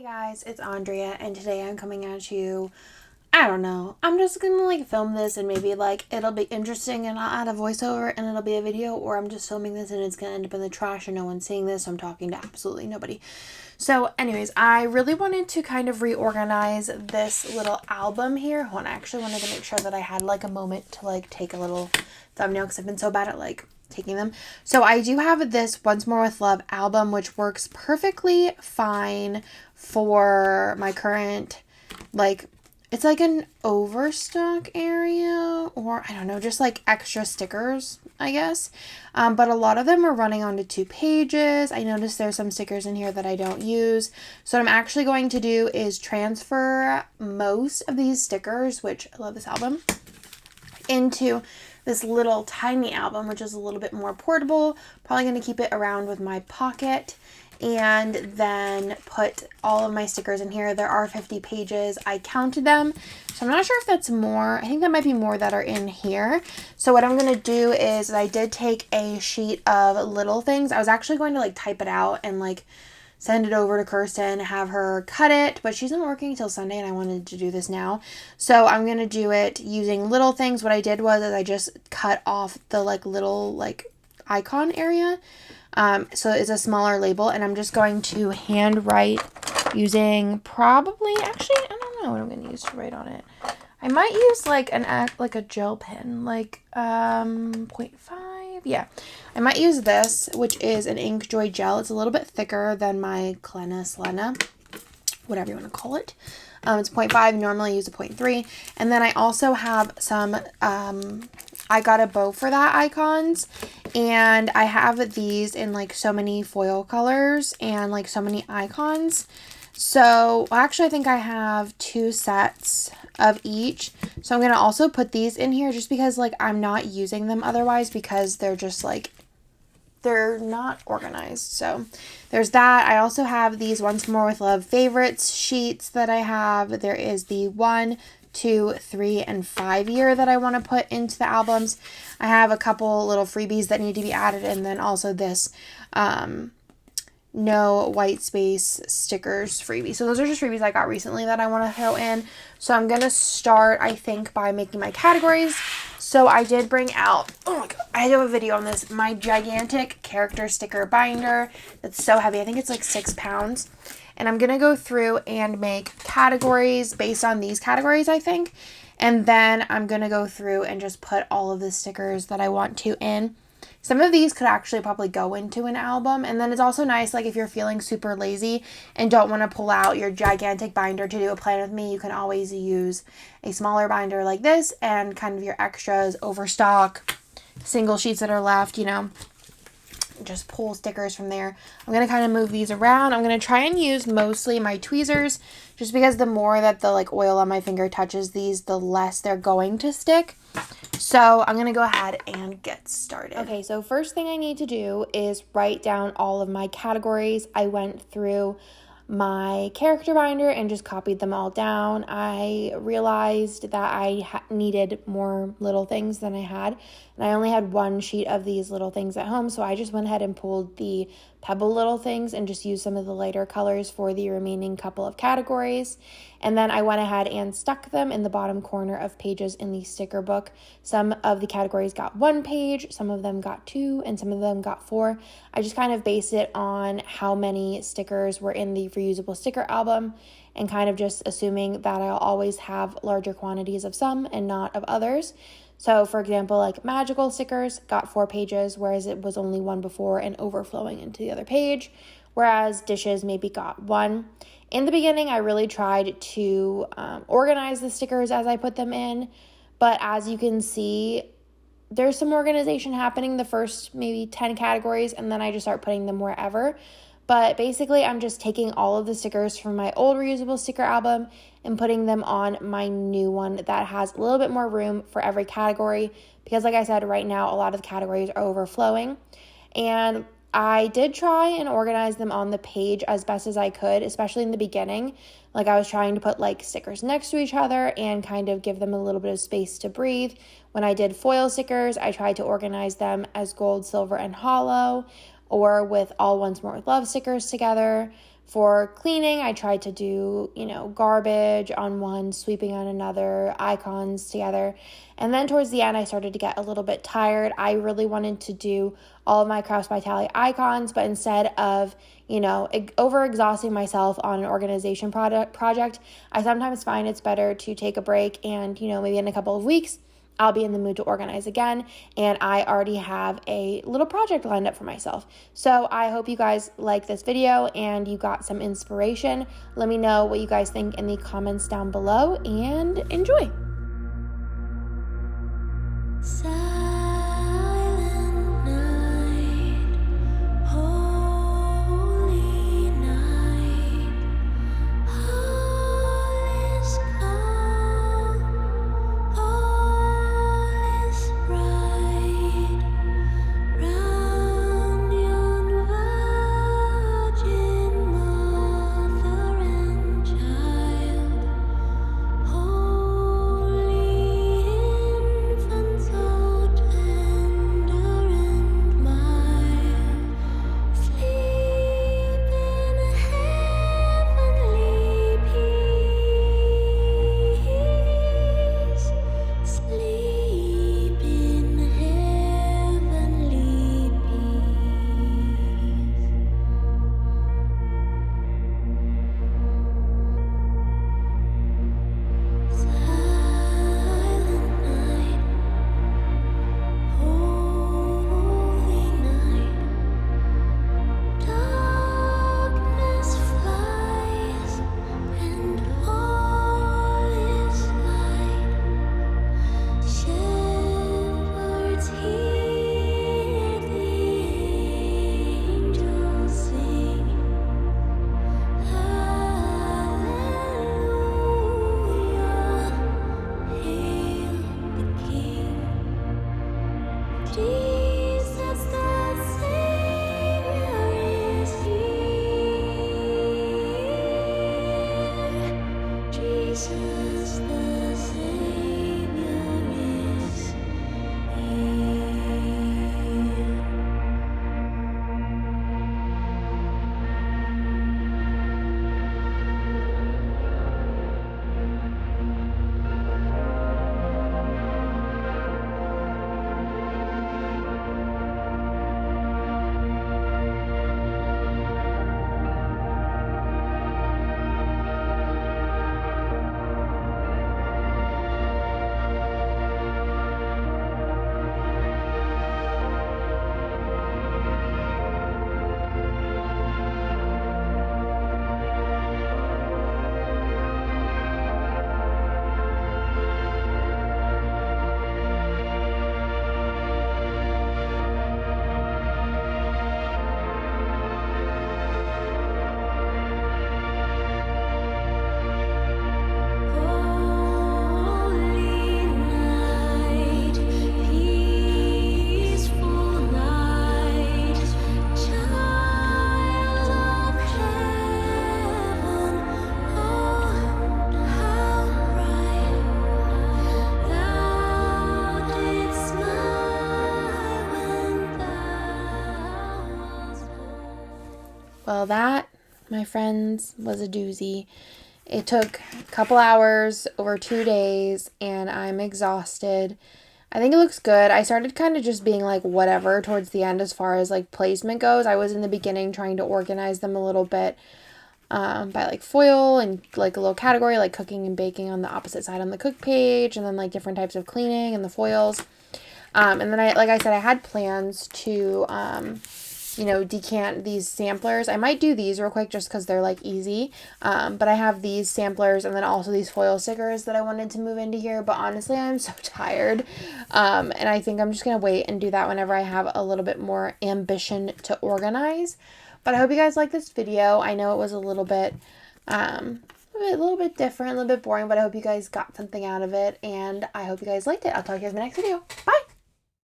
Hey guys, it's Andrea, and today I'm coming at you. I don't know. I'm just gonna film this, and maybe it'll be interesting, and I'll add a voiceover, and it'll be a video, or I'm just filming this and it's gonna end up in the trash and no one's seeing this, so I'm talking to absolutely nobody. So, anyways, I really wanted to kind of reorganize this little album here. I actually wanted to make sure that I had a moment to take a little thumbnail because I've been so bad at taking them. So I do have this Once More with Love album, which works perfectly fine for my current, it's an overstock area, or I don't know, just extra stickers, I guess. But a lot of them are running onto 2 pages. I noticed there's some stickers in here that I don't use. So what I'm actually going to do is transfer most of these stickers, which I love this album, into this little tiny album, which is a little bit more portable. Probably going to keep it around with my pocket, and then put all of my stickers in here. There are 50 pages. I counted them, so I'm not sure if that's more. I think that might be more that are in here. So what I'm going to do is I did take a sheet of little things. I was actually going to type it out and send it over to Kirsten, have her cut it, but she's not working until Sunday, and I wanted to do this now. So I'm going to do it using little things. What I did was I just cut off the little icon area. So it's a smaller label, and I'm just going to hand write using actually, I don't know what I'm going to use to write on it. I might use a gel pen, 0.5. Yeah, I might use this, which is an Ink Joy gel. It's a little bit thicker than my Selena, whatever you want to call it. It's 0.5. Normally I use a 0.3. And then I also have some, I got a bow for that icons, and I have these in so many foil colors and so many icons. So actually I think I have 2 sets of each. So I'm going to also put these in here just because I'm not using them otherwise, because they're just they're not organized. So there's that. I also have these Once More with Love favorites sheets that I have. There is the 1, 2, 3, and 5 year that I want to put into the albums. I have a couple little freebies that need to be added, and then also this no white space stickers freebie. So those are just freebies I got recently that I want to throw in. So I'm going to start, I think, by making my categories. So I did bring out, oh my god, I have a video on this, my gigantic character sticker binder that's so heavy. I think it's 6 pounds. And I'm going to go through and make categories based on these categories, I think. And then I'm going to go through and just put all of the stickers that I want to in. Some of these could actually probably go into an album. And then it's also nice, if you're feeling super lazy and don't want to pull out your gigantic binder to do a plan with me, you can always use a smaller binder like this and kind of your extras, overstock, single sheets that are left, just pull stickers from there. I'm going to kind of move these around. I'm going to try and use mostly my tweezers, just because the more that the oil on my finger touches these, the less they're going to stick. So I'm going to go ahead and get started. Okay, so first thing I need to do is write down all of my categories. I went through my character binder and just copied them all down. I realized that I needed more little things than I had, and I only had 1 sheet of these little things at home, so I just went ahead and pulled the pebble little things and just used some of the lighter colors for the remaining couple of categories. And then I went ahead and stuck them in the bottom corner of pages in the sticker book. Some of the categories got 1 page, some of them got 2, and some of them got 4. I just kind of based it on how many stickers were in the reusable sticker album, and kind of just assuming that I'll always have larger quantities of some and not of others. So for example, magical stickers got 4 pages, whereas it was only 1 before and overflowing into the other page, whereas dishes maybe got 1. In the beginning, I really tried to organize the stickers as I put them in, but as you can see, there's some organization happening the first maybe 10 categories, and then I just start putting them wherever. But basically, I'm just taking all of the stickers from my old reusable sticker album and putting them on my new one that has a little bit more room for every category, because like I said, right now, a lot of the categories are overflowing. And I did try and organize them on the page as best as I could, especially in the beginning. I was trying to put stickers next to each other and kind of give them a little bit of space to breathe. When I did foil stickers, I tried to organize them as gold, silver, and hollow, or with all Once More with Love stickers together. For cleaning, I tried to do, garbage on one, sweeping on another, icons together. And then towards the end, I started to get a little bit tired. I really wanted to do all of my Crafts by Tally icons, but instead of, over-exhausting myself on an organization project, I sometimes find it's better to take a break and, maybe in a couple of weeks, I'll be in the mood to organize again, and I already have a little project lined up for myself. So I hope you guys like this video and you got some inspiration. Let me know what you guys think in the comments down below, and enjoy. Well, that, my friends, was a doozy. It took a couple hours over 2 days, and I'm exhausted. I think it looks good. I started kind of just being like whatever towards the end as far as like placement goes. I was in the beginning trying to organize them a little bit by like foil and like a little category like cooking and baking on the opposite side on the cook page, and then like different types of cleaning and the foils. And then like I said, I had plans to decant these samplers. I might do these real quick just because they're like easy. But I have these samplers and then also these foil stickers that I wanted to move into here. But honestly, I'm so tired. And I think I'm just going to wait and do that whenever I have a little bit more ambition to organize. But I hope you guys like this video. I know it was a little bit different, a little bit boring, but I hope you guys got something out of it. And I hope you guys liked it. I'll talk to you guys in the next video. Bye!